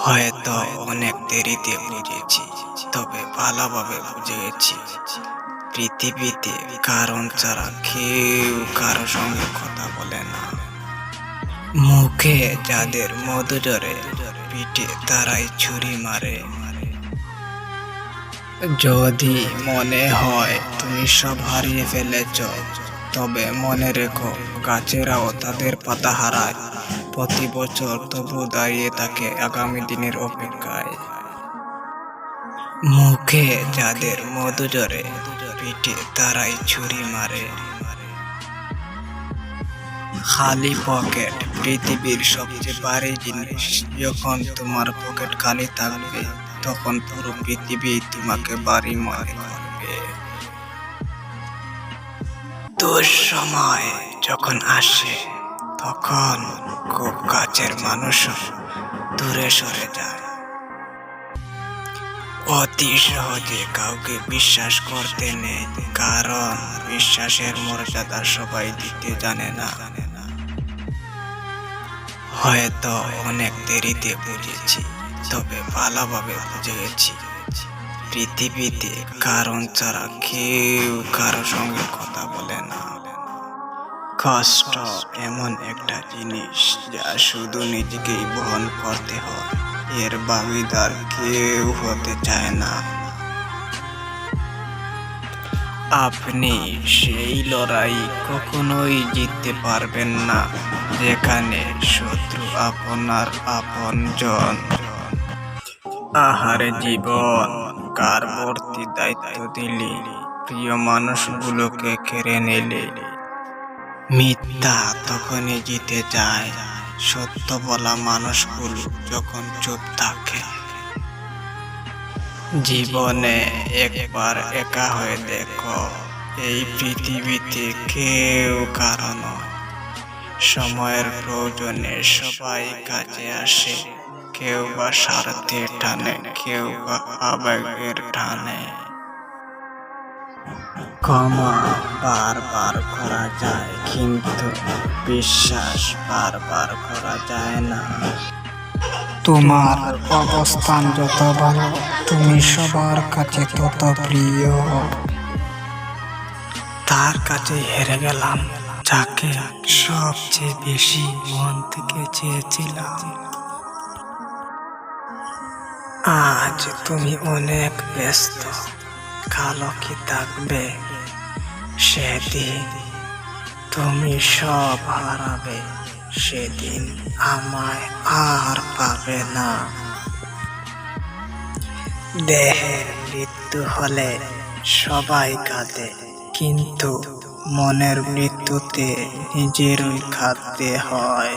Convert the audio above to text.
হয়তো অনেক দেরিতে বুঝেছি, তবে ভালোভাবে বুঝে গেছি। পৃথিবীতে কারণ ছাড়া কেউ কারো সঙ্গে কথা বলে না। মুখে যাদের মধু ঝরে, পিঠে তারাই ছুরি মারে। যদি মনে হয় তুমি সব হারিয়ে ফেলেছ, তবে মনে রেখো গাছেরাও তাদের পাতা হারায় প্রতি বছর, তবু দাঁড়িয়ে থাকে আগামী দিনের অপেক্ষায়। মুখে যাদের মধু ঝরে, পিঠে তারাই ছুরি মারে। খালি পকেট পৃথিবীর সবচেয়ে ভারী জিনিস। যখন তোমার পকেট খালি থাকবে, তখন পুরো পৃথিবী তোমাকে ভারী মনে করবে। দুঃসময় যখন আসে, তখন খুব কাছের মানুষও দূরে সরে যায়। অতি সহজে কাউকে বিশ্বাস করতে নেই, কারণ বিশ্বাসের মর্যাদা সবাই দিতে জানে না। হয়তো অনেক দেরিতে বুঝেছি, তবে ভালোভাবে বুঝে গেছি। পৃথিবীতে কারণ ছাড়া কেউ কারো সঙ্গে কথা বলে না। কষ্ট এমন একটা জিনিস যা শুধু নিজেকেই বহন করতে হয়, এর ভাগিদার কেউ হতে চায় না। আপনি সেই লড়াই কখনোই জিততে পারবেন না যেখানে শত্রু আপনার আপনজন। আহারে জীবন, কার ভর্তি দায়িত্ব দিলে, প্রিয় মানুষগুলোকে কেড়ে নিলে। মিথ্যা তখনই জিতে যায়, সত্য বলা মানুষগুলো যখন চুপ থাকে। জীবনে একবার একা হয়ে দেখো, এই পৃথিবীতে কেউ কারো নয়। সময়ের প্রয়োজনে সবাই কাছে আসে, কেউ বা স্বার্থের টানে, কেউ বা আবেগের টানে। ক্ষমা বারবার করা যায়, কিন্তু বিশ্বাস বারবার করা যায় না। তোমার অবস্থান যত ভালো, তুমি সবার কাছে তত প্রিয়। তার কাছে হেরে গেলাম যাকে সবচেয়ে বেশি মন থেকে চেয়েছিলাম। আজ তুমি অনেক ব্যস্ত, কালো কি থাকবে সেদিন? তুমি সব হারাবে সেদিন, আমায় আর পাবে না। দেহের মৃত্যু হলে সবাই কাঁদে, কিন্তু মনের মৃত্যুতে নিজেরই কাঁদতে হয়।